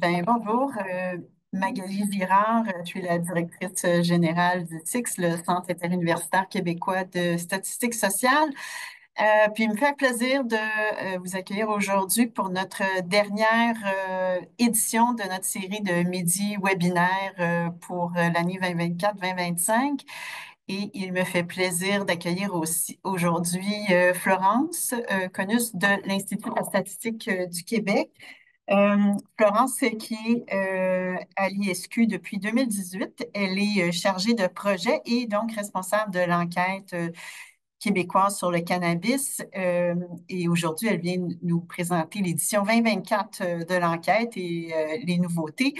Bonjour, Magali Girard, je suis la directrice générale du TICS, le Centre interuniversitaire québécois de statistique sociale. Puis il me fait plaisir de vous accueillir aujourd'hui pour notre dernière édition de notre série de midi webinaire pour l'année 2024-2025. Et il me fait plaisir d'accueillir aussi aujourd'hui Florence Conus de l'Institut de la statistique du Québec. Florence, qui est à l'ISQ depuis 2018, elle est chargée de projet et donc responsable de l'enquête québécoise sur le cannabis. Et aujourd'hui, elle vient nous présenter l'édition 2024 de l'enquête et les nouveautés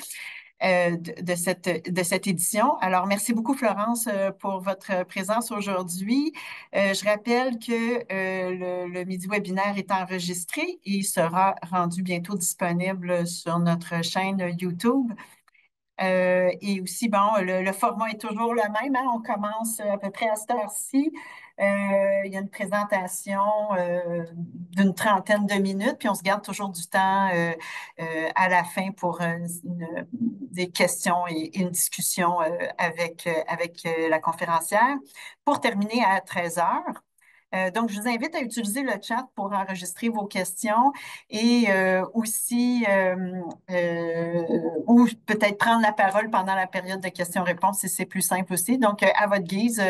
de cette édition. Alors, merci beaucoup, Florence, pour votre présence aujourd'hui. Je rappelle que le midi webinaire est enregistré et sera rendu bientôt disponible sur notre chaîne YouTube. Et aussi, bon, le format est toujours le même, hein. On commence à peu près à cette heure-ci. Il y a une présentation d'une trentaine de minutes, puis on se garde toujours du temps à la fin pour des questions et une discussion avec la conférencière pour terminer à 13 heures. Donc, je vous invite à utiliser le chat pour enregistrer vos questions et aussi, ou peut-être prendre la parole pendant la période de questions-réponses si c'est plus simple aussi. Donc, à votre guise.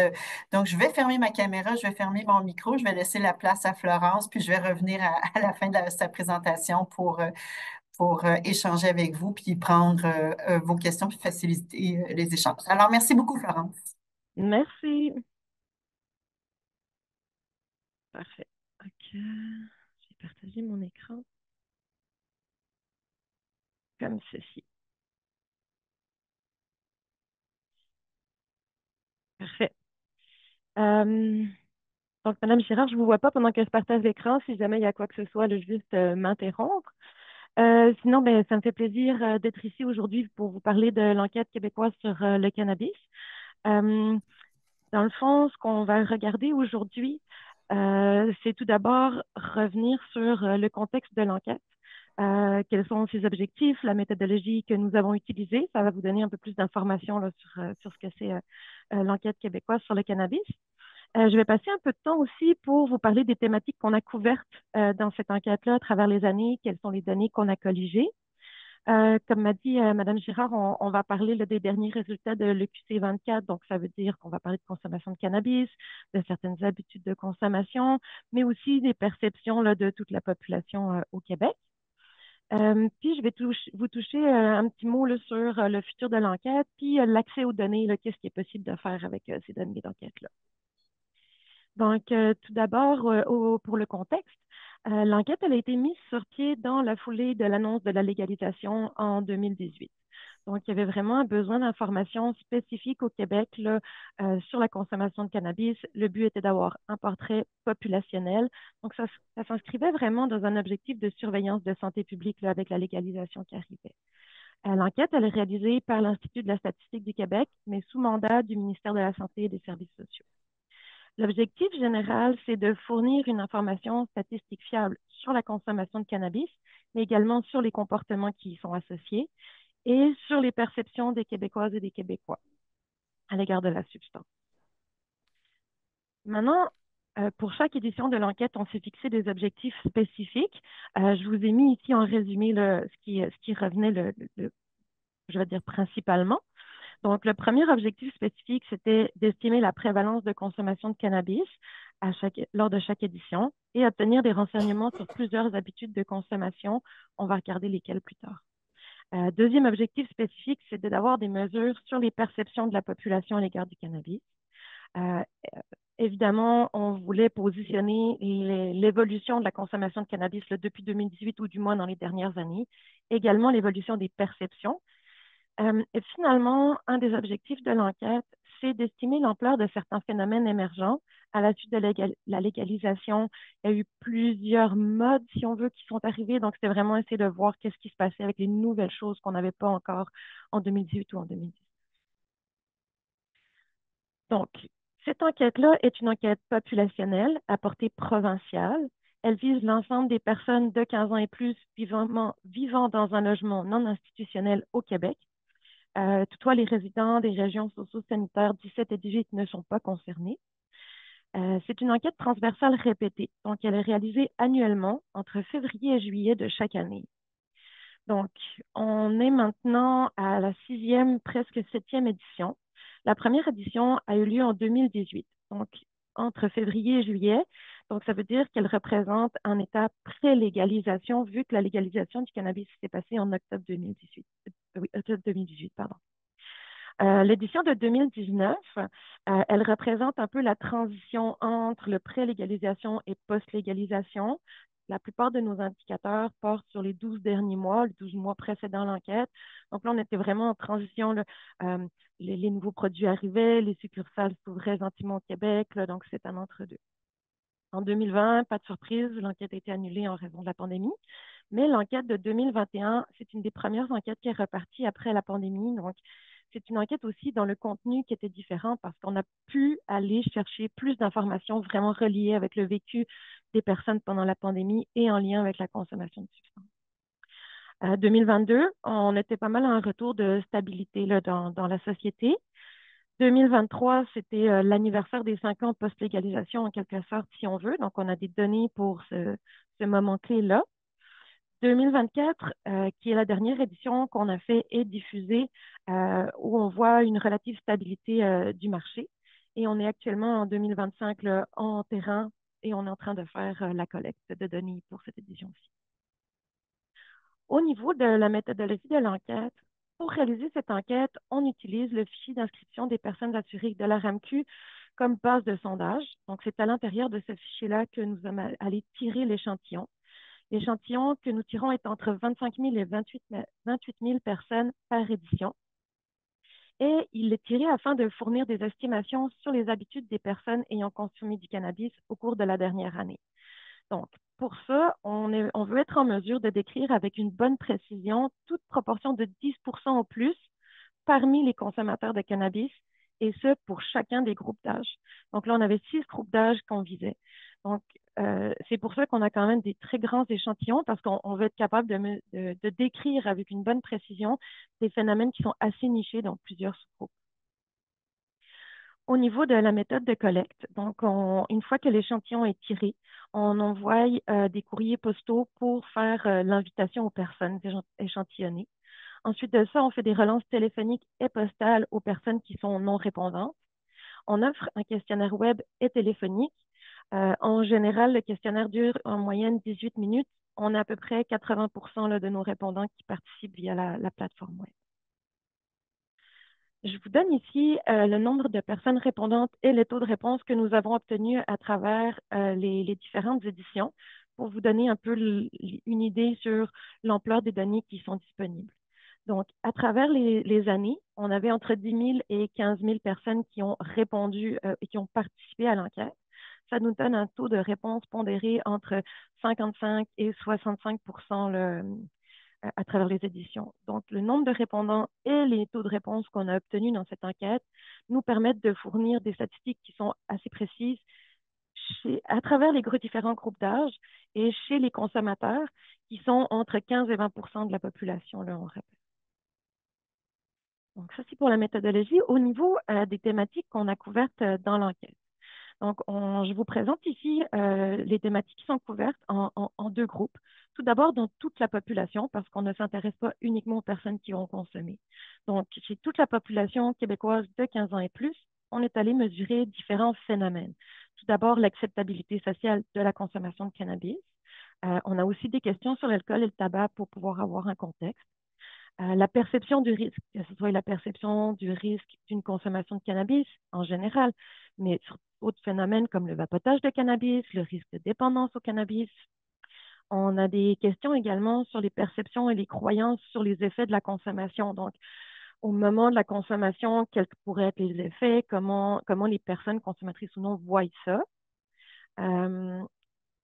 Donc, je vais fermer ma caméra, je vais fermer mon micro, je vais laisser la place à Florence, puis je vais revenir à la fin de sa présentation pour échanger avec vous, puis prendre vos questions, puis faciliter les échanges. Alors, merci beaucoup, Florence. Merci. Parfait. Ok. J'ai partagé mon écran comme ceci. Parfait. Euh, donc, Madame Girard, je ne vous vois pas pendant que je partage l'écran. Si jamais il y a quoi que ce soit, là, juste m'interrompre. Sinon, ben, ça me fait plaisir d'être ici aujourd'hui pour vous parler de l'enquête québécoise sur le cannabis. Euh, Dans le fond, ce qu'on va regarder aujourd'hui, c'est tout d'abord revenir sur le contexte de l'enquête. Quels sont ses objectifs, la méthodologie que nous avons utilisée. Ça va vous donner un peu plus d'informations là, sur ce que c'est l'enquête québécoise sur le cannabis. Je vais passer un peu de temps aussi pour vous parler des thématiques qu'on a couvertes dans cette enquête-là à travers les années, quelles sont les données qu'on a colligées. Comme m'a dit Mme Girard, on va parler là, des derniers résultats de l'EQC 24. Donc, ça veut dire qu'on va parler de consommation de cannabis, de certaines habitudes de consommation, mais aussi des perceptions là, de toute la population au Québec. Puis, je vais vous toucher un petit mot là, sur le futur de l'enquête, puis l'accès aux données, là, qu'est-ce qui est possible de faire avec ces données d'enquête-là. Donc, tout d'abord, pour le contexte, l'enquête elle a été mise sur pied dans la foulée de l'annonce de la légalisation en 2018. Donc, il y avait vraiment un besoin d'informations spécifiques au Québec là, sur la consommation de cannabis. Le but était d'avoir un portrait populationnel. Donc, ça s'inscrivait vraiment dans un objectif de surveillance de santé publique là, avec la légalisation qui arrivait. L'enquête, elle est réalisée par l'Institut de la statistique du Québec, mais sous mandat du ministère de la Santé et des Services sociaux. L'objectif général, c'est de fournir une information statistique fiable sur la consommation de cannabis, mais également sur les comportements qui y sont associés et sur les perceptions des Québécoises et des Québécois à l'égard de la substance. Maintenant, pour chaque édition de l'enquête, on s'est fixé des objectifs spécifiques. Je vous ai mis ici en résumé ce qui revenait, je vais dire principalement. Donc, le premier objectif spécifique, c'était d'estimer la prévalence de consommation de cannabis lors de chaque édition et obtenir des renseignements sur plusieurs habitudes de consommation. On va regarder lesquelles plus tard. Deuxième objectif spécifique, c'est d'avoir des mesures sur les perceptions de la population à l'égard du cannabis. Euh, Évidemment, on voulait positionner l'évolution de la consommation de cannabis là, depuis 2018 ou du moins dans les dernières années. Également, l'évolution des perceptions. Et finalement, un des objectifs de l'enquête, c'est d'estimer l'ampleur de certains phénomènes émergents. À la suite de la légalisation, il y a eu plusieurs modes, si on veut, qui sont arrivés. Donc, c'est vraiment essayer de voir qu'est-ce qui se passait avec les nouvelles choses qu'on n'avait pas encore en 2018 ou en 2010. Donc, cette enquête-là est une enquête populationnelle à portée provinciale Elle vise l'ensemble des personnes de 15 ans et plus vivant dans un logement non institutionnel au Québec. Toutefois, les résidents des régions socio-sanitaires 17 et 18 ne sont pas concernés. C'est une enquête transversale répétée, donc elle est réalisée annuellement entre février et juillet de chaque année. Donc, on est maintenant à la 6e, presque 7e édition. La première édition a eu lieu en 2018, donc entre février et juillet. Donc, ça veut dire qu'elle représente un état pré-légalisation, vu que la légalisation du cannabis s'est passée en octobre 2018. Oui, octobre 2018, pardon. L'édition de 2019, elle représente un peu la transition entre le pré-légalisation et post-légalisation. La plupart de nos indicateurs portent sur les 12 derniers mois, les 12 mois précédant l'enquête. Donc là, on était vraiment en transition. Là, les nouveaux produits arrivaient, les succursales s'ouvraient gentiment au Québec, là, donc c'est un entre-deux. En 2020, pas de surprise, l'enquête a été annulée en raison de la pandémie. Mais l'enquête de 2021, c'est une des premières enquêtes qui est repartie après la pandémie. Donc, c'est une enquête aussi dans le contenu qui était différent parce qu'on a pu aller chercher plus d'informations vraiment reliées avec le vécu des personnes pendant la pandémie et en lien avec la consommation de substances. 2022, on était pas mal à un retour de stabilité là, dans la société. 2023, c'était l'anniversaire des 5 ans post-légalisation, en quelque sorte, si on veut. Donc, on a des données pour ce moment clé-là. 2024, qui est la dernière édition qu'on a fait et diffusée, où on voit une relative stabilité du marché. Et on est actuellement en 2025 là, en terrain et on est en train de faire la collecte de données pour cette édition-ci. Au niveau de la méthodologie de l'enquête, pour réaliser cette enquête, on utilise le fichier d'inscription des personnes assurées de la RAMQ comme base de sondage. Donc, c'est à l'intérieur de ce fichier-là que nous allons aller tirer l'échantillon. L'échantillon que nous tirons est entre 25 000 et 28 000 personnes par édition. Et il est tiré afin de fournir des estimations sur les habitudes des personnes ayant consommé du cannabis au cours de la dernière année. Donc, pour ça, on veut être en mesure de décrire avec une bonne précision toute proportion de 10 au plus parmi les consommateurs de cannabis, et ce, pour chacun des groupes d'âge. Donc là, on avait 6 groupes d'âge qu'on visait. Donc, c'est pour ça qu'on a quand même des très grands échantillons, parce qu'on veut être capable de décrire avec une bonne précision des phénomènes qui sont assez nichés dans plusieurs sous-groupes. Au niveau de la méthode de collecte, donc une fois que l'échantillon est tiré, on envoie des courriers postaux pour faire l'invitation aux personnes échantillonnées. Ensuite de ça, on fait des relances téléphoniques et postales aux personnes qui sont non répondantes. On offre un questionnaire web et téléphonique. En général, le questionnaire dure en moyenne 18 minutes. On a à peu près 80% là, de nos répondants qui participent via la plateforme web. Je vous donne ici le nombre de personnes répondantes et les taux de réponse que nous avons obtenus à travers les différentes éditions pour vous donner un peu une idée sur l'ampleur des données qui sont disponibles. Donc, à travers les années, on avait entre 10 000 et 15 000 personnes qui ont répondu et qui ont participé à l'enquête. Ça nous donne un taux de réponse pondéré entre 55 et 65 à travers les éditions. Donc, le nombre de répondants et les taux de réponse qu'on a obtenus dans cette enquête nous permettent de fournir des statistiques qui sont assez précises à travers les différents groupes d'âge et chez les consommateurs qui sont entre 15 et 20 de la population, là, on répète. Donc, ça, c'est pour la méthodologie. Au niveau des thématiques qu'on a couvertes dans l'enquête. Donc, je vous présente ici les thématiques qui sont couvertes en 2 groupes. Tout d'abord, dans toute la population, parce qu'on ne s'intéresse pas uniquement aux personnes qui ont consommé. Donc, chez toute la population québécoise de 15 ans et plus, on est allé mesurer différents phénomènes. Tout d'abord, l'acceptabilité sociale de la consommation de cannabis. On a aussi des questions sur l'alcool et le tabac pour pouvoir avoir un contexte. La perception du risque, que ce soit la perception du risque d'une consommation de cannabis en général, mais sur d'autres phénomènes comme le vapotage de cannabis, le risque de dépendance au cannabis. On a des questions également sur les perceptions et les croyances sur les effets de la consommation. Donc, au moment de la consommation, quels pourraient être les effets, comment les personnes consommatrices ou non voient ça.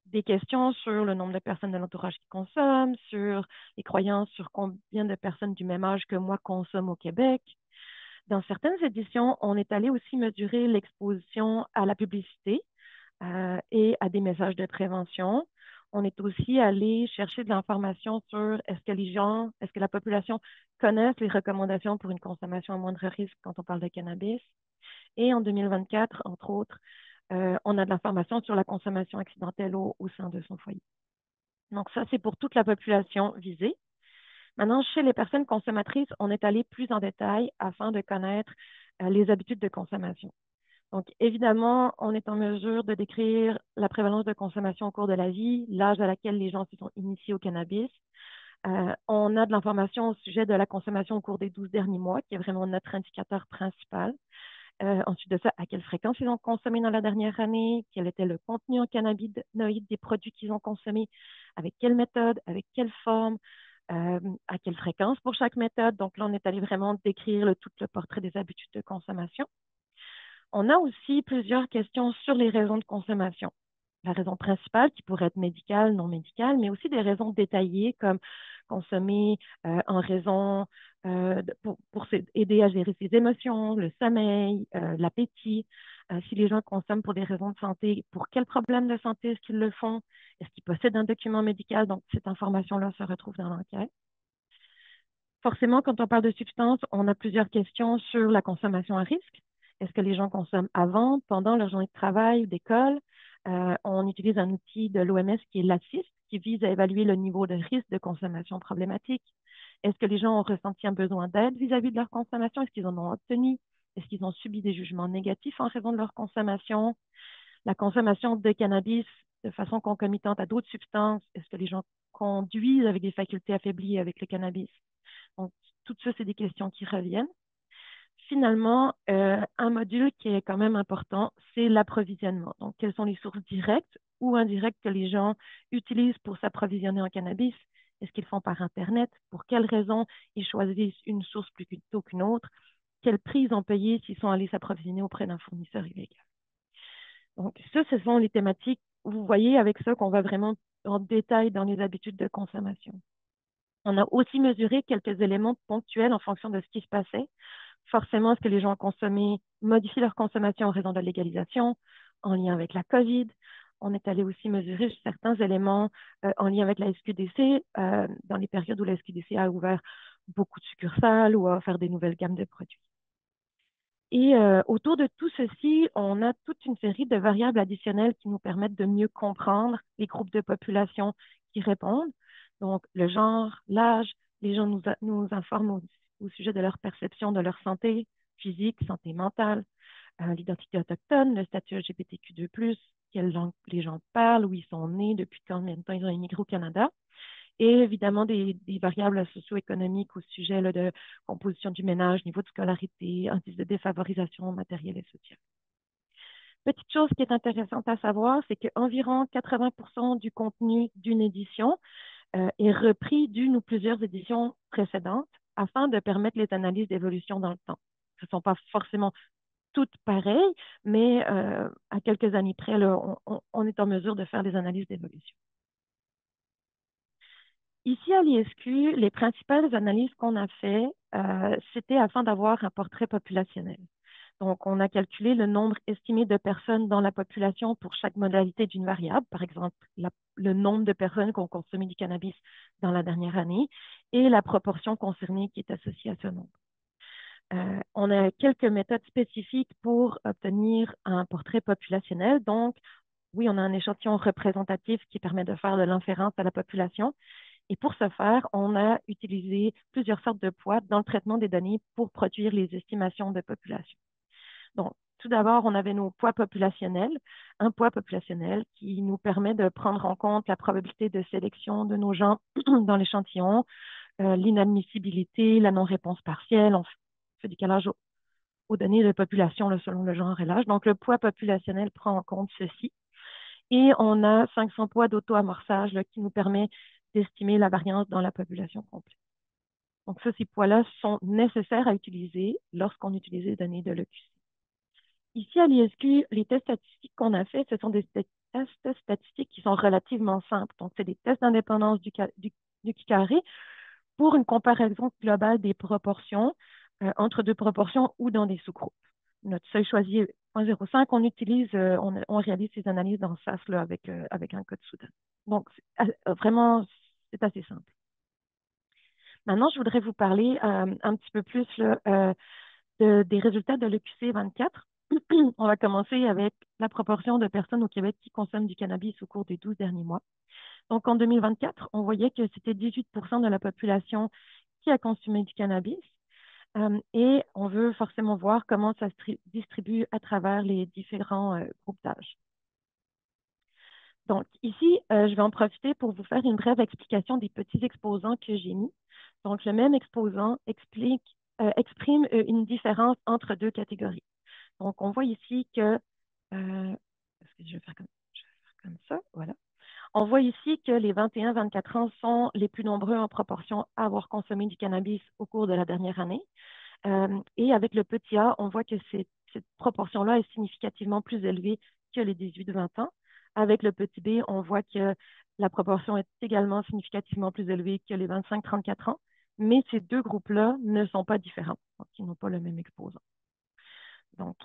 Des questions sur le nombre de personnes de l'entourage qui consomment, sur les croyances sur combien de personnes du même âge que moi consomment au Québec. Dans certaines éditions, on est allé aussi mesurer l'exposition à la publicité et à des messages de prévention. on est aussi allé chercher de l'information sur est-ce que la population connaît les recommandations pour une consommation à moindre risque quand on parle de cannabis. Et en 2024, entre autres, on a de l'information sur la consommation accidentelle au sein de son foyer. Donc ça, c'est pour toute la population visée. Maintenant, chez les personnes consommatrices, on est allé plus en détail afin de connaître les habitudes de consommation. Donc, évidemment, on est en mesure de décrire la prévalence de consommation au cours de la vie, l'âge à laquelle les gens se sont initiés au cannabis. On a de l'information au sujet de la consommation au cours des 12 derniers mois, qui est vraiment notre indicateur principal. Ensuite de ça, à quelle fréquence ils ont consommé dans la dernière année, quel était le contenu en cannabinoïdes des produits qu'ils ont consommés, avec quelle méthode, avec quelle forme, à quelle fréquence pour chaque méthode. Donc là, on est allé vraiment décrire tout le portrait des habitudes de consommation. On a aussi plusieurs questions sur les raisons de consommation. La raison principale qui pourrait être médicale, non médicale, mais aussi des raisons détaillées comme consommer en raison pour aider à gérer ses émotions, le sommeil, l'appétit. Si les gens consomment pour des raisons de santé, pour quels problèmes de santé est-ce qu'ils le font? Est-ce qu'ils possèdent un document médical? Donc, cette information-là se retrouve dans l'enquête. Forcément, quand on parle de substances, on a plusieurs questions sur la consommation à risque. Est-ce que les gens consomment avant, pendant leur journée de travail ou d'école? On utilise un outil de l'OMS qui est l'ASIS, qui vise à évaluer le niveau de risque de consommation problématique. Est-ce que les gens ont ressenti un besoin d'aide vis-à-vis de leur consommation? Est-ce qu'ils en ont obtenu? Est-ce qu'ils ont subi des jugements négatifs en raison de leur consommation? La consommation de cannabis de façon concomitante à d'autres substances, est-ce que les gens conduisent avec des facultés affaiblies avec le cannabis? Donc, tout ça, c'est des questions qui reviennent. Finalement, un module qui est quand même important, c'est l'approvisionnement. Donc, quelles sont les sources directes ou indirectes que les gens utilisent pour s'approvisionner en cannabis? Est-ce qu'ils font par Internet? Pour quelles raisons ils choisissent une source plutôt qu'une autre? Quel prix ils ont payé s'ils sont allés s'approvisionner auprès d'un fournisseur illégal? Donc, ça, ce sont les thématiques. Vous voyez avec ça qu'on va vraiment en détail dans les habitudes de consommation. On a aussi mesuré quelques éléments ponctuels en fonction de ce qui se passait. Forcément, est-ce que les gens ont consommé, modifient leur consommation en raison de la légalisation, en lien avec la COVID? On est allé aussi mesurer certains éléments en lien avec la SQDC, dans les périodes où la SQDC a ouvert beaucoup de succursales ou a offert des nouvelles gammes de produits. Et autour de tout ceci, on a toute une série de variables additionnelles qui nous permettent de mieux comprendre les groupes de population qui répondent. Donc, le genre, l'âge, les gens nous informent au sujet de leur perception de leur santé physique, santé mentale, l'identité autochtone, le statut LGBTQ2+, quelle langue les gens parlent, où ils sont nés, depuis combien de temps ils ont immigré au Canada et évidemment des variables socio-économiques au sujet là, de composition du ménage, niveau de scolarité, indice de défavorisation matérielle et sociale. Petite chose qui est intéressante à savoir, c'est qu'environ 80% du contenu d'une édition est repris d'une ou plusieurs éditions précédentes afin de permettre les analyses d'évolution dans le temps. Ce ne sont pas forcément toutes pareilles, mais à quelques années près, là, on est en mesure de faire des analyses d'évolution. Ici, à l'ISQ, les principales analyses qu'on a fait, c'était afin d'avoir un portrait populationnel. Donc, on a calculé le nombre estimé de personnes dans la population pour chaque modalité d'une variable, par exemple le nombre de personnes qui ont consommé du cannabis dans la dernière année et la proportion concernée qui est associée à ce nombre. On a quelques méthodes spécifiques pour obtenir un portrait populationnel. Donc, oui, on a un échantillon représentatif qui permet de faire de l'inférence à la population. Et pour ce faire, on a utilisé plusieurs sortes de poids dans le traitement des données pour produire les estimations de population. Donc, tout d'abord, on avait nos poids populationnels, un poids populationnel qui nous permet de prendre en compte la probabilité de sélection de nos gens dans l'échantillon, l'inadmissibilité, la non-réponse partielle. On fait du calage aux données de population là, selon le genre et l'âge. Donc, le poids populationnel prend en compte ceci. Et on a 500 poids d'auto-amorçage qui nous permet d'estimer la variance dans la population complète. Donc, ça, ces poids-là sont nécessaires à utiliser lorsqu'on utilise les données de l'EQC. Ici, à l'ISQ, les tests statistiques qu'on a fait, ce sont des tests statistiques qui sont relativement simples. Donc, c'est des tests d'indépendance du carré pour une comparaison globale des proportions entre deux proportions ou dans des sous-groupes. Notre seuil choisi 0,05, on réalise ces analyses dans SAS là, avec un code Soudan. Donc, vraiment, c'est assez simple. Maintenant, je voudrais vous parler un petit peu plus là, des résultats de l'EQC 24. On va commencer avec la proportion de personnes au Québec qui consomment du cannabis au cours des 12 derniers mois. Donc, en 2024, on voyait que c'était 18 de la population qui a consommé du cannabis. Et on veut forcément voir comment ça se distribue à travers les différents groupes d'âge. Donc, ici, je vais en profiter pour vous faire une brève explication des petits exposants que j'ai mis. Donc, le même exposant exprime une différence entre deux catégories. Donc, on voit ici que, est-ce que je vais faire comme ça, voilà. On voit ici que les 21-24 ans sont les plus nombreux en proportion à avoir consommé du cannabis au cours de la dernière année. Et avec le petit a, on voit que cette proportion-là est significativement plus élevée que les 18-20 ans. Avec le petit b, on voit que la proportion est également significativement plus élevée que les 25-34 ans, mais ces deux groupes-là ne sont pas différents, donc ils n'ont pas le même exposant. Donc,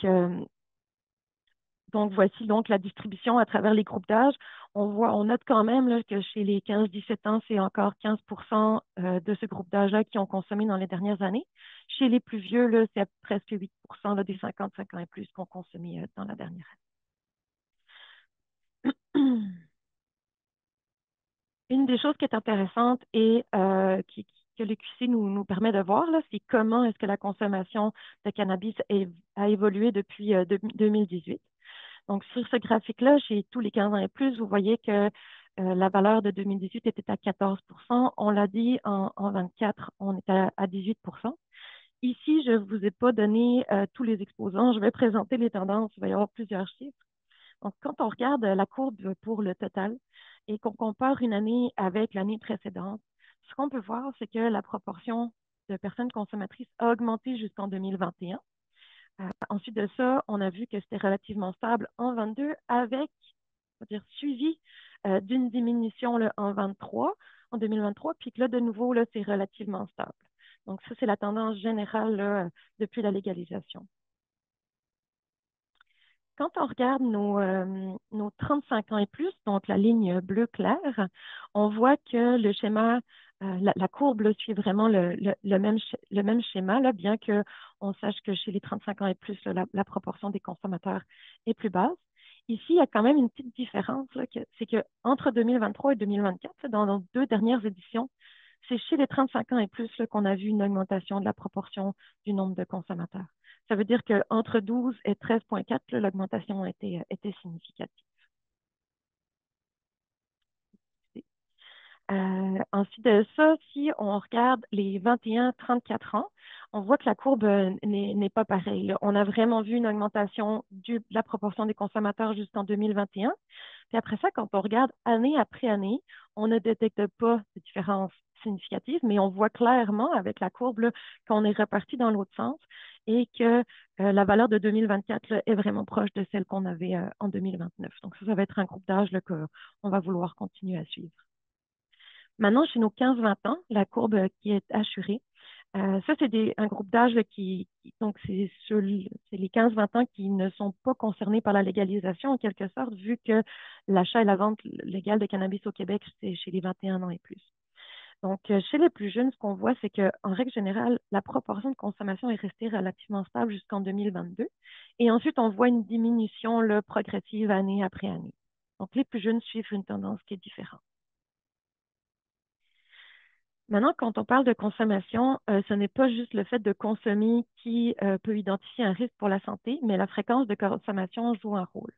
voici donc la distribution à travers les groupes d'âge. On note quand même là, que chez les 15-17 ans, c'est encore 15 de ce groupe d'âge-là qui ont consommé dans les dernières années. Chez les plus vieux, là, c'est presque 8 là, des 55 ans et plus qui ont consommé dans la dernière année. Une des choses qui est intéressante et que le QC nous permet de voir, là, c'est comment est-ce que la consommation de cannabis a évolué depuis 2018. Donc, sur ce graphique-là, chez tous les 15 ans et plus, vous voyez que la valeur de 2018 était à 14 On l'a dit, en 24, on est à 18 Ici, je ne vous ai pas donné tous les exposants. Je vais présenter les tendances. Il va y avoir plusieurs chiffres. Donc, quand on regarde la courbe pour le total et qu'on compare une année avec l'année précédente, ce qu'on peut voir, c'est que la proportion de personnes consommatrices a augmenté jusqu'en 2021. Ensuite de ça, on a vu que c'était relativement stable en 22 avec, on va dire, suivi d'une diminution là, en 2023, puis que là, de nouveau, là, c'est relativement stable. Donc, ça, c'est la tendance générale là, depuis la légalisation. Quand on regarde nos 35 ans et plus, donc la ligne bleu clair, on voit que le schéma, la courbe là, suit vraiment le même schéma, là, bien qu'on sache que chez les 35 ans et plus, là, la proportion des consommateurs est plus basse. Ici, il y a quand même une petite différence, c'est qu'entre 2023 et 2024, dans nos deux dernières éditions, c'est chez les 35 ans et plus qu'on a vu une augmentation de la proportion du nombre de consommateurs. Ça veut dire qu'entre 12 et 13,4, l'augmentation était significative. Ensuite de ça, si on regarde les 21-34 ans, on voit que la courbe n'est pas pareille, là. On a vraiment vu une augmentation de la proportion des consommateurs jusqu'en 2021. Puis après ça, quand on regarde année après année, on ne détecte pas de différence significative, mais on voit clairement avec la courbe là, qu'on est reparti dans l'autre sens et que la valeur de 2024 là, est vraiment proche de celle qu'on avait en 2029. Donc ça va être un groupe d'âge qu'on va vouloir continuer à suivre. Maintenant, chez nos 15-20 ans, la courbe qui est assurée, ça, c'est un groupe d'âge donc c'est les 15-20 ans qui ne sont pas concernés par la légalisation en quelque sorte, vu que l'achat et la vente légale de cannabis au Québec, c'est chez les 21 ans et plus. Donc, chez les plus jeunes, ce qu'on voit, c'est qu'en règle générale, la proportion de consommation est restée relativement stable jusqu'en 2022. Et ensuite, on voit une diminution là, progressive année après année. Donc, les plus jeunes suivent une tendance qui est différente. Maintenant, quand on parle de consommation, ce n'est pas juste le fait de consommer qui peut identifier un risque pour la santé, mais la fréquence de consommation joue un rôle.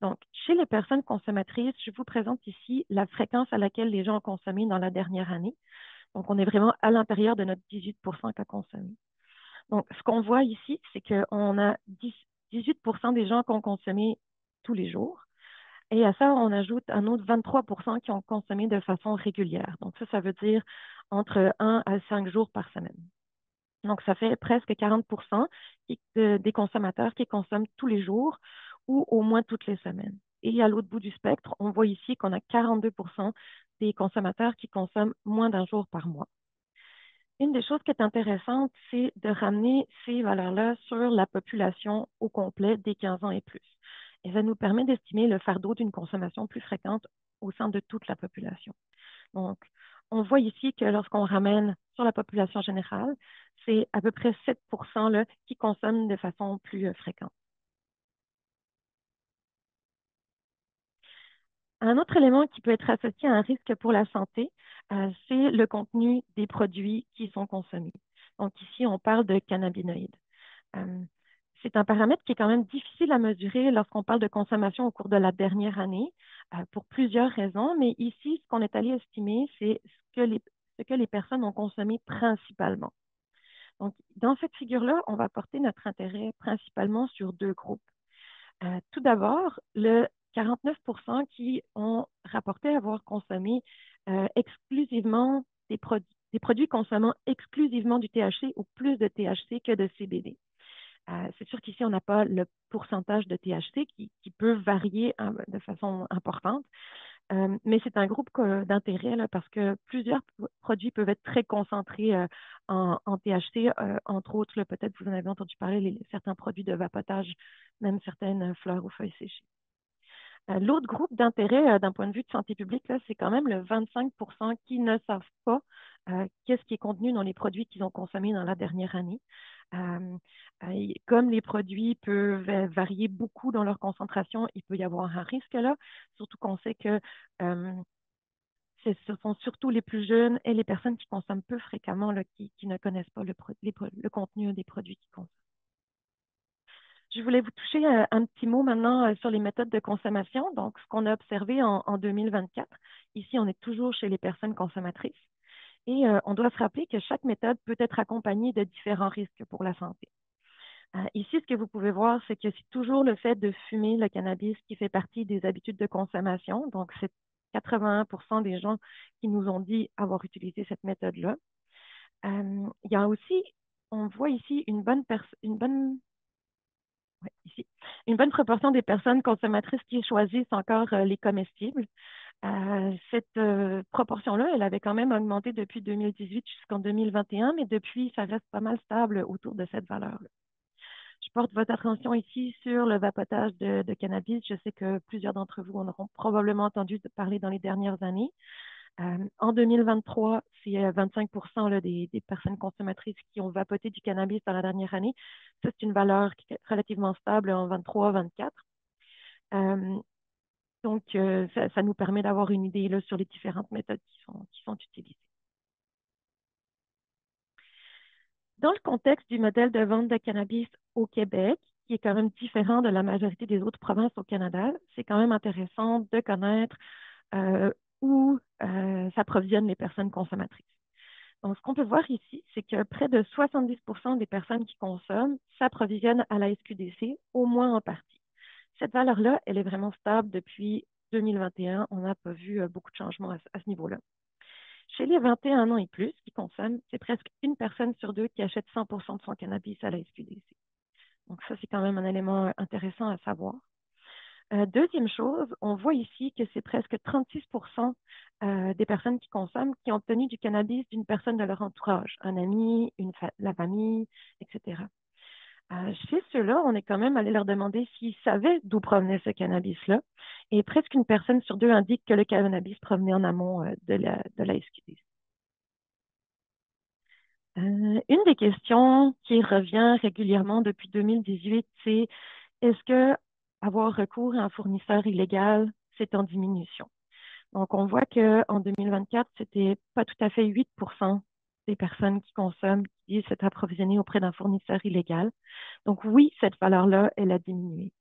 Donc, chez les personnes consommatrices, je vous présente ici la fréquence à laquelle les gens ont consommé dans la dernière année. Donc, on est vraiment à l'intérieur de notre 18 qu'a consommé. Donc, ce qu'on voit ici, c'est qu'on a 18 des gens qui ont consommé tous les jours. Et à ça, on ajoute un autre 23 qui ont consommé de façon régulière. Donc, ça veut dire entre 1 à 5 jours par semaine. Donc, ça fait presque 40 des consommateurs qui consomment tous les jours ou au moins toutes les semaines. Et à l'autre bout du spectre, on voit ici qu'on a 42 des consommateurs qui consomment moins d'un jour par mois. Une des choses qui est intéressante, c'est de ramener ces valeurs-là sur la population au complet des 15 ans et plus. Et ça nous permet d'estimer le fardeau d'une consommation plus fréquente au sein de toute la population. Donc, on voit ici que lorsqu'on ramène sur la population générale, c'est à peu près 7 là, qui consomment de façon plus fréquente. Un autre élément qui peut être associé à un risque pour la santé, c'est le contenu des produits qui sont consommés. Donc ici, on parle de cannabinoïdes. Euh, c'est un paramètre qui est quand même difficile à mesurer lorsqu'on parle de consommation au cours de la dernière année, pour plusieurs raisons, mais ici, ce qu'on est allé estimer, c'est ce que les personnes ont consommé principalement. Donc, dans cette figure-là, on va porter notre intérêt principalement sur deux groupes. Tout d'abord, le 49 qui ont rapporté avoir consommé exclusivement des produits consommant exclusivement du THC ou plus de THC que de CBD. C'est sûr qu'ici, on n'a pas le pourcentage de THC qui peut varier de façon importante, mais c'est un groupe d'intérêt là, parce que plusieurs produits peuvent être très concentrés en THC. Entre autres, peut-être vous en avez entendu parler, certains produits de vapotage, même certaines fleurs ou feuilles séchées. L'autre groupe d'intérêt d'un point de vue de santé publique, là, c'est quand même le 25 qui ne savent pas qu'est-ce qui est contenu dans les produits qu'ils ont consommés dans la dernière année. Comme les produits peuvent varier beaucoup dans leur concentration, il peut y avoir un risque là, surtout qu'on sait que ce sont surtout les plus jeunes et les personnes qui consomment peu fréquemment là, qui ne connaissent pas le contenu des produits qu'ils consomment. Je voulais vous toucher un petit mot maintenant sur les méthodes de consommation. Donc, ce qu'on a observé en 2024, ici, on est toujours chez les personnes consommatrices. Et on doit se rappeler que chaque méthode peut être accompagnée de différents risques pour la santé. Ici, ce que vous pouvez voir, c'est que c'est toujours le fait de fumer le cannabis qui fait partie des habitudes de consommation. Donc, c'est 81 des gens qui nous ont dit avoir utilisé cette méthode-là. Il y a aussi, on voit ici une bonne proportion des personnes consommatrices qui choisissent encore les comestibles. Cette proportion-là, elle avait quand même augmenté depuis 2018 jusqu'en 2021, mais depuis, ça reste pas mal stable autour de cette valeur-là. Je porte votre attention ici sur le vapotage de cannabis. Je sais que plusieurs d'entre vous en auront probablement entendu parler dans les dernières années. En 2023, c'est 25 là, des personnes consommatrices qui ont vapoté du cannabis dans la dernière année. Ça, c'est une valeur qui est relativement stable en 23-24. Donc, ça nous permet d'avoir une idée là, sur les différentes méthodes qui sont utilisées. Dans le contexte du modèle de vente de cannabis au Québec, qui est quand même différent de la majorité des autres provinces au Canada, c'est quand même intéressant de connaître où s'approvisionnent les personnes consommatrices. Donc, ce qu'on peut voir ici, c'est que près de 70 des personnes qui consomment s'approvisionnent à la SQDC, au moins en partie. Cette valeur-là, elle est vraiment stable depuis 2021. On n'a pas vu beaucoup de changements à ce niveau-là. Chez les 21 ans et plus qui consomment, c'est presque une personne sur deux qui achète 100 de son cannabis à la SQDC. Donc, ça, c'est quand même un élément intéressant à savoir. Deuxième chose, on voit ici que c'est presque 36 des personnes qui consomment qui ont obtenu du cannabis d'une personne de leur entourage, un ami, la famille, etc. Chez ceux-là, on est quand même allé leur demander s'ils savaient d'où provenait ce cannabis-là. Et presque une personne sur deux indique que le cannabis provenait en amont de la SQDC. Une des questions qui revient régulièrement depuis 2018, c'est est-ce que avoir recours à un fournisseur illégal, c'est en diminution? Donc, on voit qu'en 2024, c'était pas tout à fait 8 des personnes qui consomment qui disent s'être approvisionnées auprès d'un fournisseur illégal. Donc, oui, cette valeur-là, elle a diminué.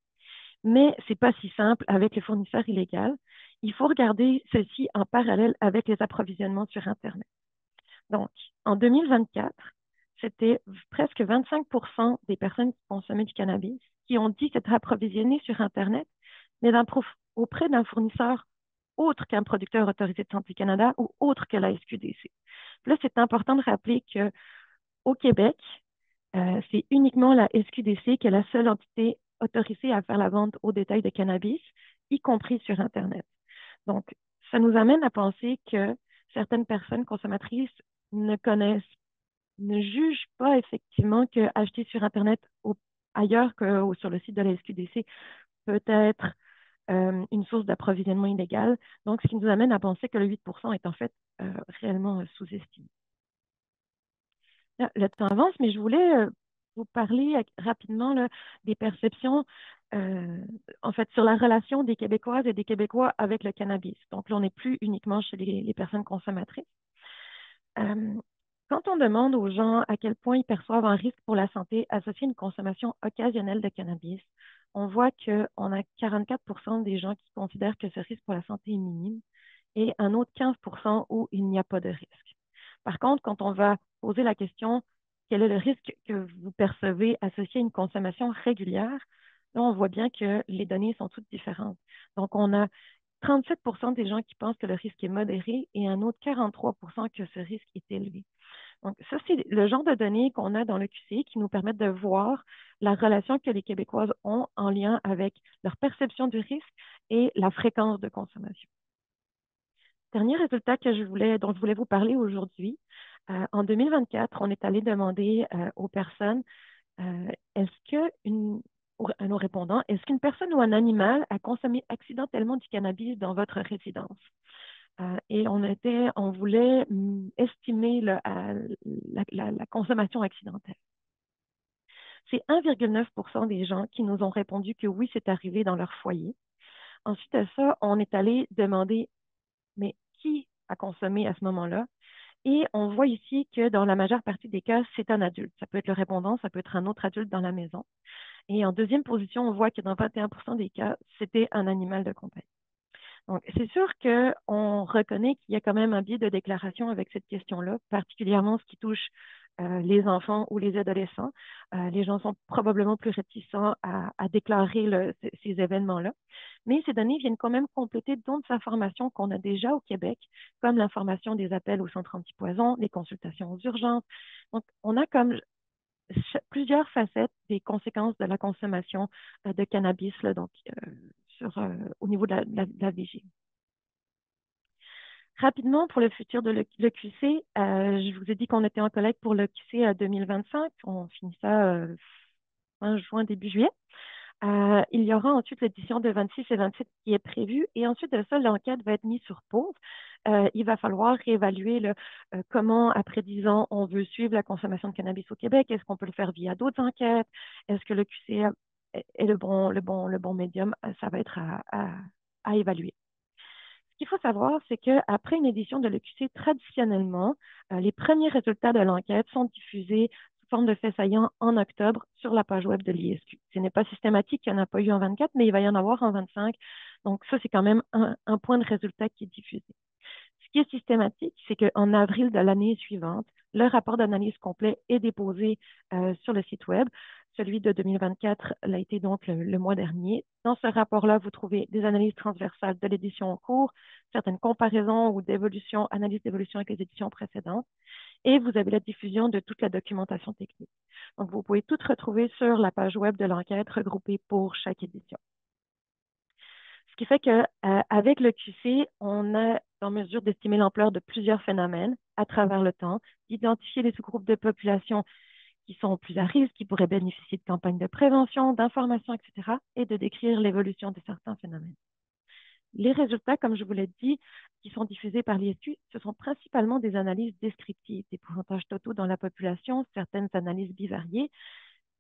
Mais c'est pas si simple avec le fournisseur illégal. Il faut regarder ceci en parallèle avec les approvisionnements sur Internet. Donc, en 2024, c'était presque 25 des personnes qui consommaient du cannabis qui ont dit s'être approvisionnées sur Internet, mais auprès d'un fournisseur autre qu'un producteur autorisé de Santé Canada ou autre que la SQDC. Là, c'est important de rappeler qu'au Québec, c'est uniquement la SQDC qui est la seule entité autorisée à faire la vente au détail de cannabis, y compris sur Internet. Donc, ça nous amène à penser que certaines personnes consommatrices ne connaissent ne juge pas effectivement que acheter sur Internet ailleurs que sur le site de la SQDC peut être une source d'approvisionnement illégal. Donc, ce qui nous amène à penser que le 8% est en fait réellement sous-estimé. Là, le temps avance, mais je voulais vous parler rapidement là, des perceptions, euh, en fait, sur la relation des Québécoises et des Québécois avec le cannabis. Donc, là, on n'est plus uniquement chez les personnes consommatrices. Euh, Quand on demande aux gens à quel point ils perçoivent un risque pour la santé associé à une consommation occasionnelle de cannabis, on voit qu'on a 44% des gens qui considèrent que ce risque pour la santé est minime et un autre 15% où il n'y a pas de risque. Par contre, quand on va poser la question, quel est le risque que vous percevez associé à une consommation régulière, là, on voit bien que les données sont toutes différentes. Donc, on a 37% des gens qui pensent que le risque est modéré et un autre 43% que ce risque est élevé. Donc, ça, c'est le genre de données qu'on a dans le QC qui nous permettent de voir la relation que les Québécoises ont en lien avec leur perception du risque et la fréquence de consommation. Dernier résultat dont je voulais vous parler aujourd'hui, en 2024, on est allé demander aux personnes est-ce que à nos répondants, est-ce qu'une personne ou un animal a consommé accidentellement du cannabis dans votre résidence? Et on voulait estimer la consommation accidentelle. C'est 1,9% des gens qui nous ont répondu que oui, c'est arrivé dans leur foyer. Ensuite de ça, on est allé demander, mais qui a consommé à ce moment-là? Et on voit ici que dans la majeure partie des cas, c'est un adulte. Ça peut être le répondant, ça peut être un autre adulte dans la maison. Et en deuxième position, on voit que dans 21% des cas, c'était un animal de compagnie. Donc, c'est sûr qu'on reconnaît qu'il y a quand même un biais de déclaration avec cette question-là, particulièrement ce qui touche les enfants ou les adolescents. Les gens sont probablement plus réticents à déclarer ces événements-là. Mais ces données viennent quand même compléter d'autres informations qu'on a déjà au Québec, comme l'information des appels au centre antipoison, les consultations aux urgences. Donc, on a comme plusieurs facettes des conséquences de la consommation de cannabis là, donc, au niveau de la vigie. Rapidement, pour le futur de l'EQC, je vous ai dit qu'on était en collecte pour l'EQC 2025. On finit ça fin juin, début juillet. Il y aura ensuite l'édition de 26 et 27 qui est prévue. Et ensuite de ça, l'enquête va être mise sur pause. Il va falloir réévaluer comment, après 10 ans, on veut suivre la consommation de cannabis au Québec. Est-ce qu'on peut le faire via d'autres enquêtes? Est-ce que le QC est le bon médium? Ça va être à évaluer. Ce qu'il faut savoir, c'est qu'après une édition de l'EQC, traditionnellement, les premiers résultats de l'enquête sont diffusés sous forme de faits saillants en octobre sur la page web de l'ISQ. Ce n'est pas systématique, il n'y en a pas eu en 24, mais il va y en avoir en 25. Donc, ça, c'est quand même un point de résultat qui est diffusé. Ce qui est systématique, c'est qu'en avril de l'année suivante, le rapport d'analyse complet est déposé sur le site web. Celui de 2024 l'a été donc le mois dernier. Dans ce rapport-là, vous trouvez des analyses transversales de l'édition en cours, certaines comparaisons ou analyses d'évolution avec les éditions précédentes, et vous avez la diffusion de toute la documentation technique. Donc, vous pouvez tout retrouver sur la page web de l'enquête regroupée pour chaque édition. Ce qui fait qu'avec le QC, on est en mesure d'estimer l'ampleur de plusieurs phénomènes à travers le temps, d'identifier les sous-groupes de population qui sont plus à risque, qui pourraient bénéficier de campagnes de prévention, d'information, etc., et de décrire l'évolution de certains phénomènes. Les résultats, comme je vous l'ai dit, qui sont diffusés par l'ISQ, ce sont principalement des analyses descriptives, des pourcentages totaux dans la population, certaines analyses bivariées,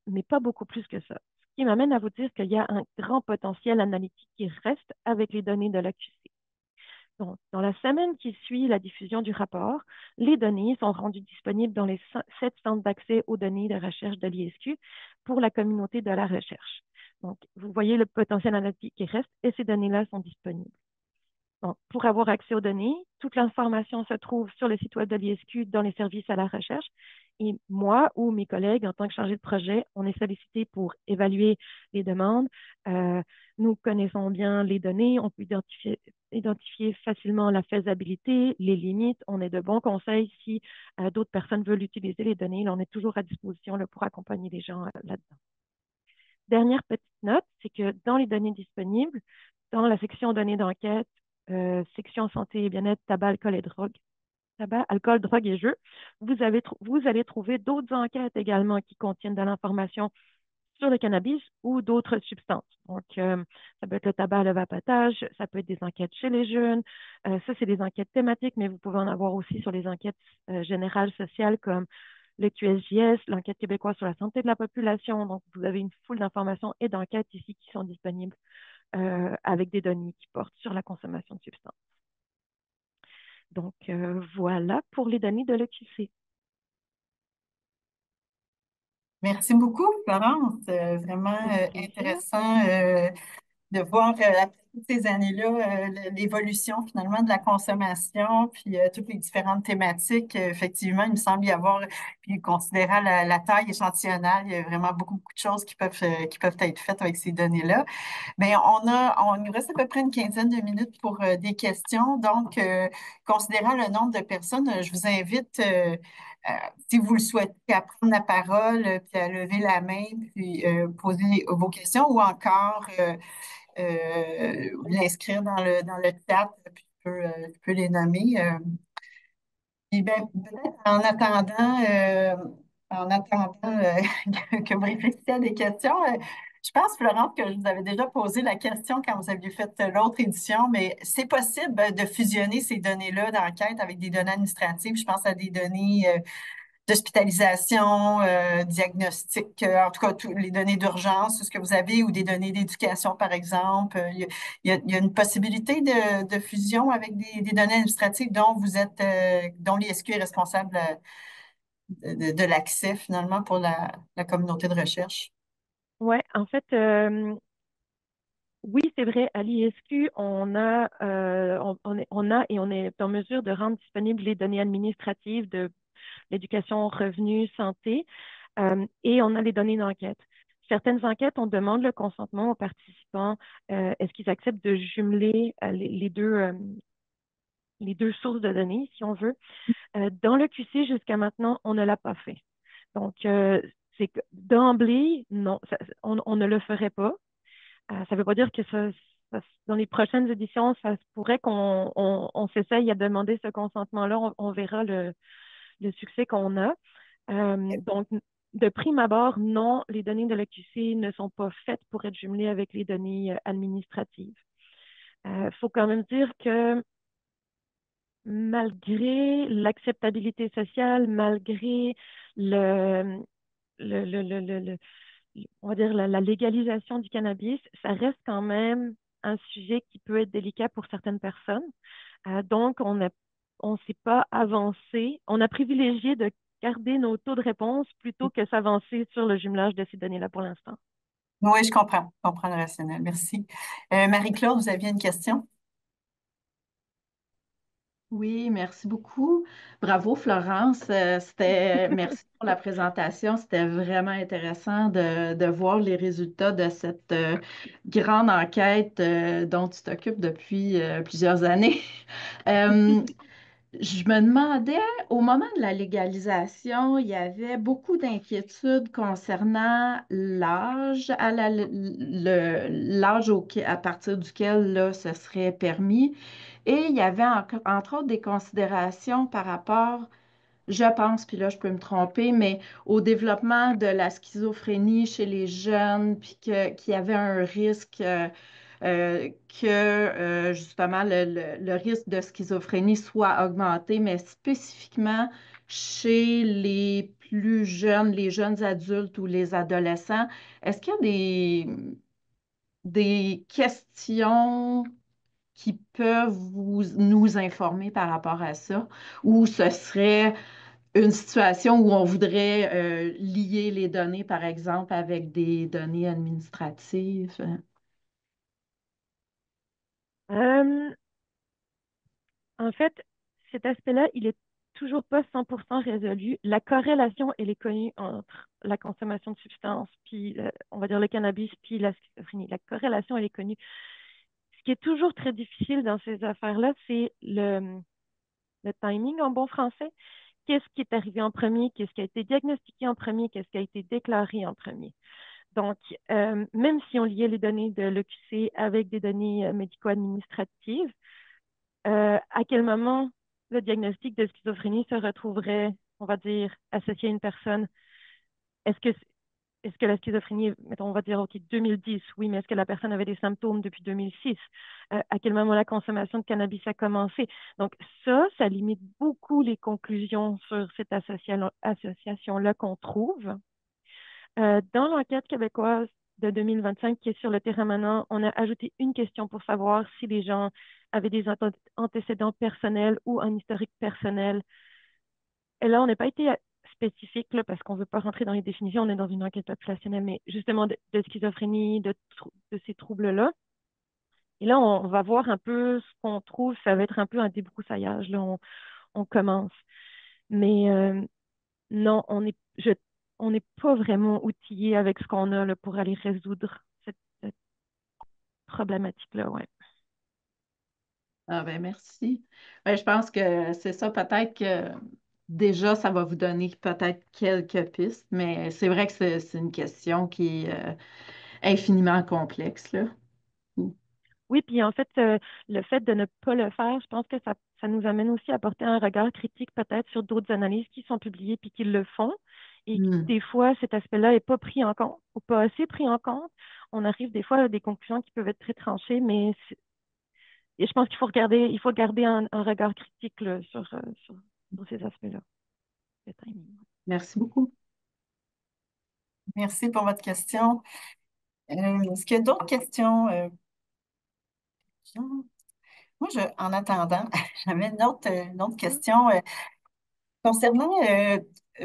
mais pas beaucoup plus que ça. Ce qui m'amène à vous dire qu'il y a un grand potentiel analytique qui reste avec les données de l'AQC. Donc, dans la semaine qui suit la diffusion du rapport, les données sont rendues disponibles dans les 7 centres d'accès aux données de recherche de l'ISQ pour la communauté de la recherche. Donc, vous voyez le potentiel analytique qui reste et ces données-là sont disponibles. Donc, pour avoir accès aux données, toute l'information se trouve sur le site web de l'ISQ dans les services à la recherche. Et moi ou mes collègues, en tant que chargé de projet, on est sollicité pour évaluer les demandes. Nous connaissons bien les données, on peut identifier facilement la faisabilité, les limites. On est de bons conseils si d'autres personnes veulent utiliser les données. Là, on est toujours à disposition là, pour accompagner les gens là-dedans. Dernière petite note, c'est que dans les données disponibles, dans la section données d'enquête, section santé et bien-être, tabac, alcool et drogue, tabac, alcool, drogue et jeux. Vous allez trouver d'autres enquêtes également qui contiennent de l'information sur le cannabis ou d'autres substances. Donc, ça peut être le tabac, le vapotage, ça peut être des enquêtes chez les jeunes. Ça, c'est des enquêtes thématiques, mais vous pouvez en avoir aussi sur les enquêtes générales sociales comme le QSJS, l'enquête québécoise sur la santé de la population. Donc, vous avez une foule d'informations et d'enquêtes ici qui sont disponibles avec des données qui portent sur la consommation de substances. Donc, voilà pour les données de l'EQC. Merci beaucoup, Florence. Vraiment Ça fait plaisir. intéressant de voir après toutes ces années-là l'évolution finalement de la consommation, puis toutes les différentes thématiques. Effectivement, il me semble y avoir, puis considérant la taille échantillonnale, il y a vraiment beaucoup, beaucoup de choses qui peuvent être faites avec ces données-là. Bien, on nous reste à peu près une quinzaine de minutes pour des questions. Donc, considérant le nombre de personnes, je vous invite, si vous le souhaitez, à prendre la parole, puis à lever la main, puis poser vos questions ou encore l'inscrire dans le chat, puis je peux les nommer. Et bien, peut-être en attendant que vous réfléchissiez à des questions, je pense, Florence, que je vous avais déjà posé la question quand vous aviez fait l'autre édition, mais c'est possible de fusionner ces données-là d'enquête avec des données administratives. Je pense à des données d'hospitalisation, diagnostic, en tout cas, les données d'urgence, ce que vous avez, ou des données d'éducation, par exemple. Il y a une possibilité de fusion avec des données administratives dont vous êtes, dont l'ISQ est responsable de l'accès, finalement, pour la communauté de recherche. Ouais, en fait, oui, c'est vrai, à l'ISQ, on a et on est en mesure de rendre disponibles les données administratives de l'éducation, revenu, santé, et on a les données d'enquête. Certaines enquêtes, on demande le consentement aux participants. Est-ce qu'ils acceptent de jumeler les deux sources de données, si on veut? Dans le QC, jusqu'à maintenant, on ne l'a pas fait. Donc, c'est que d'emblée, non, on ne le ferait pas. Ça ne veut pas dire que dans les prochaines éditions, ça se pourrait on s'essaye à demander ce consentement-là. On verra le succès qu'on a. Donc, de prime abord, non, les données de l'EQC ne sont pas faites pour être jumelées avec les données administratives. Il faut quand même dire que malgré l'acceptabilité sociale, malgré le, le- on va dire la légalisation du cannabis, ça reste quand même un sujet qui peut être délicat pour certaines personnes. Donc, on s'est pas avancé. On a privilégié de garder nos taux de réponse plutôt que s'avancer sur le jumelage de ces données-là pour l'instant. Oui, je comprends le rationnel. Merci. Marie-Claude, vous aviez une question? Oui, merci beaucoup. Bravo, Florence. Merci pour la présentation. C'était vraiment intéressant de voir les résultats de cette grande enquête dont tu t'occupes depuis plusieurs années. Euh, je me demandais, au moment de la légalisation, il y avait beaucoup d'inquiétudes concernant l'âge, l'âge à partir duquel là, ce serait permis. Et il y avait entre autres des considérations par rapport, je pense, puis là je peux me tromper, mais au développement de la schizophrénie chez les jeunes, puis qu'il y avait un risque que justement le risque de schizophrénie soit augmenté, mais spécifiquement chez les plus jeunes, les jeunes adultes ou les adolescents. Est-ce qu'il y a des questions qui peuvent nous informer par rapport à ça, ou ce serait une situation où on voudrait lier les données, par exemple, avec des données administratives? Euh, En fait, cet aspect-là, il est toujours pas 100% résolu. La corrélation, elle est connue entre la consommation de substances, puis on va dire le cannabis, puis la schizophrénie. La corrélation, elle est connue. Ce qui est toujours très difficile dans ces affaires-là, c'est le timing en bon français. Qu'est-ce qui est arrivé en premier? Qu'est-ce qui a été diagnostiqué en premier? Qu'est-ce qui a été déclaré en premier? Donc, même si on liait les données de l'EQC avec des données médico-administratives, à quel moment le diagnostic de schizophrénie se retrouverait, on va dire, associé à une personne, est-ce que, est-ce que la schizophrénie, mettons, on va dire, OK, 2010, oui, mais est-ce que la personne avait des symptômes depuis 2006? À quel moment la consommation de cannabis a commencé? Donc, ça limite beaucoup les conclusions sur cette association-là qu'on trouve. Dans l'enquête québécoise de 2025 qui est sur le terrain maintenant, on a ajouté une question pour savoir si les gens avaient des antécédents personnels ou un historique personnel. Et là, on n'a pas été spécifique là, parce qu'on ne veut pas rentrer dans les définitions, on est dans une enquête populationnelle, mais justement de schizophrénie, de ces troubles-là. Et là, on va voir un peu ce qu'on trouve. Ça va être un peu un débroussaillage. Là, on commence. Mais non, on n'est pas vraiment outillé avec ce qu'on a là, pour aller résoudre cette problématique-là. Ouais. Ah ben merci. Ben, je pense que c'est ça, peut-être que déjà, ça va vous donner peut-être quelques pistes, mais c'est vrai que c'est une question qui est infiniment complexe, là. Mm. Oui, puis en fait, le fait de ne pas le faire, je pense que ça nous amène aussi à porter un regard critique peut-être sur d'autres analyses qui sont publiées puis qui le font. Et Mm. des fois, cet aspect-là n'est pas pris en compte ou pas assez pris en compte. On arrive des fois à des conclusions qui peuvent être très tranchées, mais et je pense il faut garder un regard critique là, sur ces aspects-là. Le timing. Merci beaucoup. Merci pour votre question. Est-ce qu'il y a d'autres questions? Moi, en attendant, j'avais une autre Mhm. question. Concernant,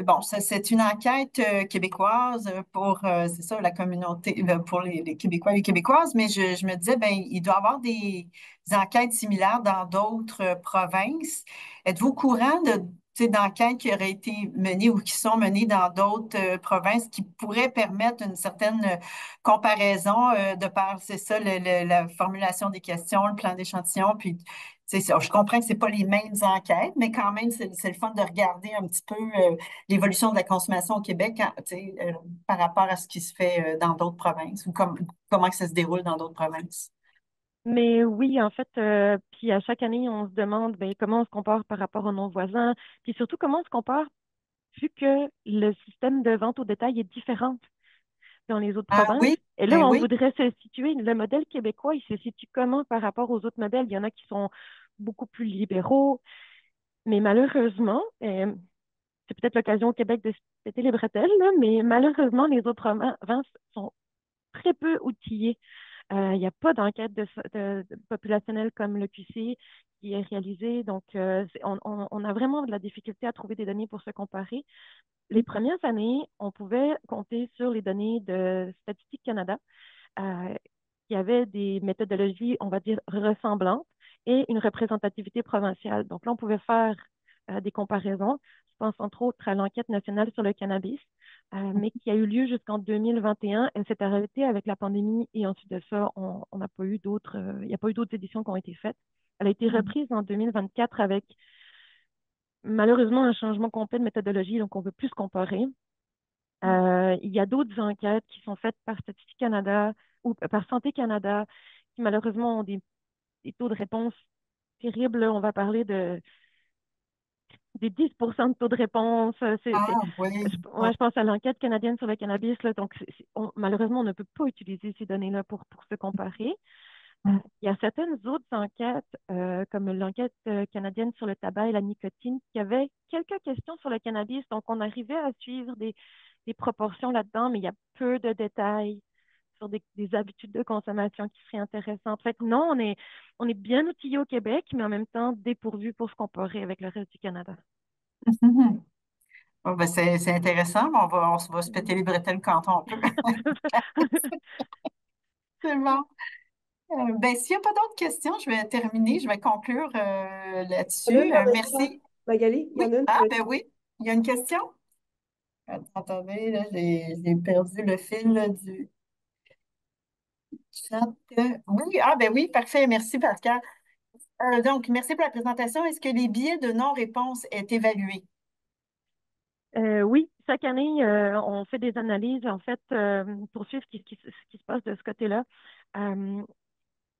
bon, ça, c'est une enquête québécoise pour, c'est ça, la communauté, pour les Québécois et les Québécoises, mais je me disais, ben, il doit y avoir des enquêtes similaires dans d'autres provinces. Êtes-vous au courant tu sais, d'enquêtes qui auraient été menées ou qui sont menées dans d'autres provinces qui pourraient permettre une certaine comparaison de par, c'est ça, la formulation des questions, le plan d'échantillon, puis c'est ça. Je comprends que c'est pas les mêmes enquêtes, mais quand même, c'est le fun de regarder un petit peu l'évolution de la consommation au Québec tu sais, par rapport à ce qui se fait dans d'autres provinces ou comment que ça se déroule dans d'autres provinces. Mais oui, en fait, puis à chaque année, on se demande ben, comment on se compare par rapport aux non-voisins, puis surtout comment on se compare vu que le système de vente au détail est différent dans les autres Ah provinces. oui, Et là, ben on oui. voudrait se situer, le modèle québécois, il se situe comment par rapport aux autres modèles? Il y en a qui sont beaucoup plus libéraux, mais malheureusement, c'est peut-être l'occasion au Québec de se péter les bretelles, là, mais malheureusement, les autres provinces sont très peu outillées. Il n'y a pas d'enquête populationnelle comme le QC qui est réalisée. Donc, on a vraiment de la difficulté à trouver des données pour se comparer. Les premières années, on pouvait compter sur les données de Statistique Canada, euh, qui avaient des méthodologies, on va dire, ressemblantes et une représentativité provinciale. Donc là, on pouvait faire des comparaisons. Je pense entre autres à l'enquête nationale sur le cannabis, mais qui a eu lieu jusqu'en 2021. Elle s'est arrêtée avec la pandémie et ensuite de ça, on n'a pas eu d'autres, il n'y a pas eu d'autres éditions qui ont été faites. Elle a été reprise en 2024 avec malheureusement un changement complet de méthodologie, donc on ne veut plus se comparer. Il y a d'autres enquêtes qui sont faites par Statistique Canada ou par Santé Canada qui malheureusement ont des taux de réponse terribles. On va parler des 10% de taux de réponse. Ah oui. Ouais, je pense à l'enquête canadienne sur le cannabis. Là, donc, malheureusement, on ne peut pas utiliser ces données-là pour se comparer. Il y a certaines autres enquêtes, comme l'enquête canadienne sur le tabac et la nicotine, qui avaient quelques questions sur le cannabis. Donc, on arrivait à suivre des proportions là-dedans, mais il y a peu de détails sur des habitudes de consommation qui seraient intéressantes. Fait que non, on est bien outillé au Québec, mais en même temps dépourvu pour se comparer avec le reste du Canada. Mhm. Oh, ben, c'est intéressant, mais on va se péter les bretelles quand on peut. C'est bon. Ben, s'il n'y a pas d'autres questions, je vais terminer, je vais conclure Là, là-dessus. il y en a une, Merci. Magali, il y en Oui, a une ah ben oui, il y a une question. Attendez, là, j'ai perdu le fil là, du chat. Oui, ah ben oui, parfait, merci Pascal. Donc, merci pour la présentation. Est-ce que les billets de non-réponse est évalués? Oui, chaque année, on fait des analyses, en fait, pour suivre ce qui se passe de ce côté-là. Euh,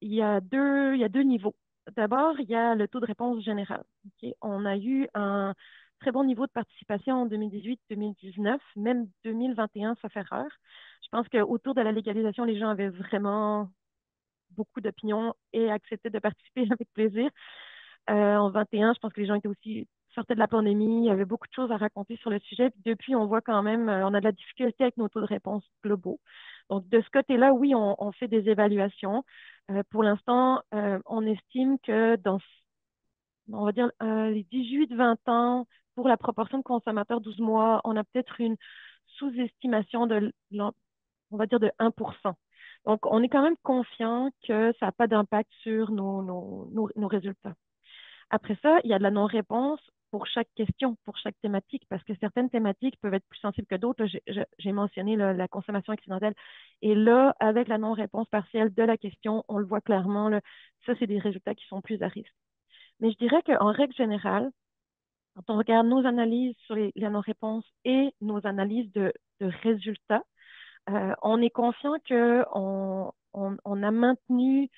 il y a deux niveaux. d'abord, il y a le taux de réponse général. OK? On a eu un très bon niveau de participation en 2018-2019, même 2021, sauf erreur. Je pense qu'autour de la légalisation, les gens avaient vraiment beaucoup d'opinions et acceptaient de participer avec plaisir. En 21, je pense que les gens étaient aussi sortaient de la pandémie, il y avait beaucoup de choses à raconter sur le sujet. Puis depuis, on voit quand même, on a de la difficulté avec nos taux de réponse globaux. Donc, de ce côté-là, oui, on fait des évaluations. Pour l'instant, on estime que dans, on va dire, les 18-20 ans, pour la proportion de consommateurs 12 mois, on a peut-être une sous-estimation on va dire, de 1%. Donc, on est quand même confiant que ça n'a pas d'impact sur nos résultats. Après ça, il y a de la non-réponse pour chaque question, pour chaque thématique, parce que certaines thématiques peuvent être plus sensibles que d'autres. J'ai mentionné la consommation accidentelle. Et là, avec la non-réponse partielle de la question, on le voit clairement, là, ça, c'est des résultats qui sont plus à risque. Mais je dirais qu'en règle générale, quand on regarde nos analyses sur les non-réponses et nos analyses de résultats, on est confiant qu'on a maintenu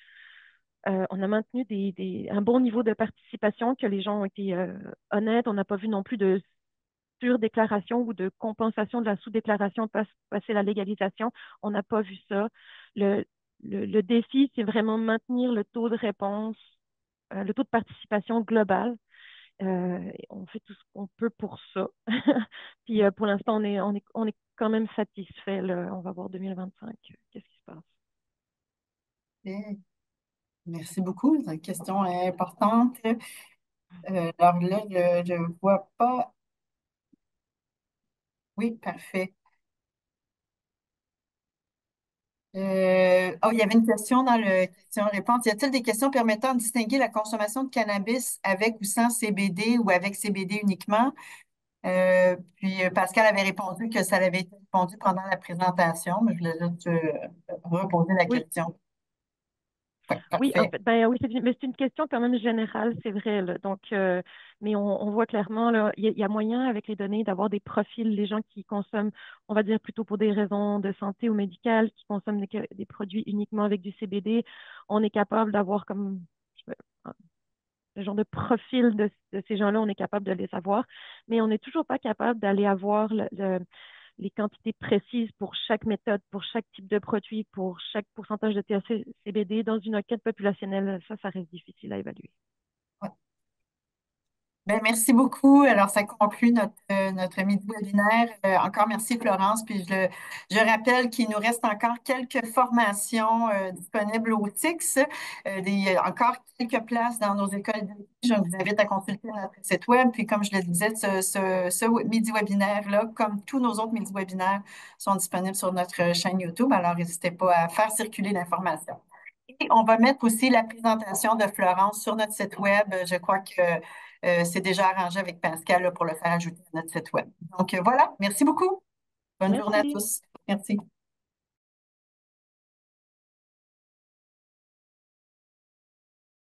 un bon niveau de participation, que les gens ont été honnêtes. On n'a pas vu non plus de surdéclaration ou de compensation de la sous-déclaration passer la légalisation. On n'a pas vu ça. Le, le défi, c'est vraiment maintenir le taux de réponse, le taux de participation global. On fait tout ce qu'on peut pour ça. Puis pour l'instant, on est quand même satisfait, là. On va voir 2025. Qu'est-ce qui se passe? Ok. Merci beaucoup. C'est une question importante. Alors là, je ne vois pas. Oui, parfait. Oh, il y avait une question dans le question-réponse. Y a-t-il des questions permettant de distinguer la consommation de cannabis avec ou sans CBD ou avec CBD uniquement? Puis Pascal avait répondu que ça avait été répondu pendant la présentation, mais je voulais juste reposer la Oui, question. Ouais, oui, en parfait. fait, ben oui, mais c'est une question quand même générale, c'est vrai, là. Donc, mais on voit clairement, là, il y a moyen avec les données d'avoir des profils, les gens qui consomment, on va dire plutôt pour des raisons de santé ou médicales, qui consomment des produits uniquement avec du CBD. On est capable d'avoir comme le genre de profil de ces gens-là, on est capable de les avoir, mais on n'est toujours pas capable d'aller avoir les quantités précises pour chaque méthode, pour chaque type de produit, pour chaque pourcentage de THC, CBD dans une enquête populationnelle. Ça reste difficile à évaluer. Ouais. Ben, merci beaucoup. Alors, ça conclut notre midi webinaire. Encore merci, Florence. Puis je rappelle qu'il nous reste encore quelques formations disponibles au TICS, encore quelques places dans nos écoles d'études. Je vous invite à consulter notre site web. Puis, comme je le disais, ce midi webinaire-là, comme tous nos autres midi webinaires, sont disponibles sur notre chaîne YouTube. Alors, n'hésitez pas à faire circuler l'information. Et on va mettre aussi la présentation de Florence sur notre site web. Je crois que c'est déjà arrangé avec Pascal là, pour le faire ajouter à notre site web. Donc voilà, merci beaucoup. Bonne journée à Merci. tous. Merci.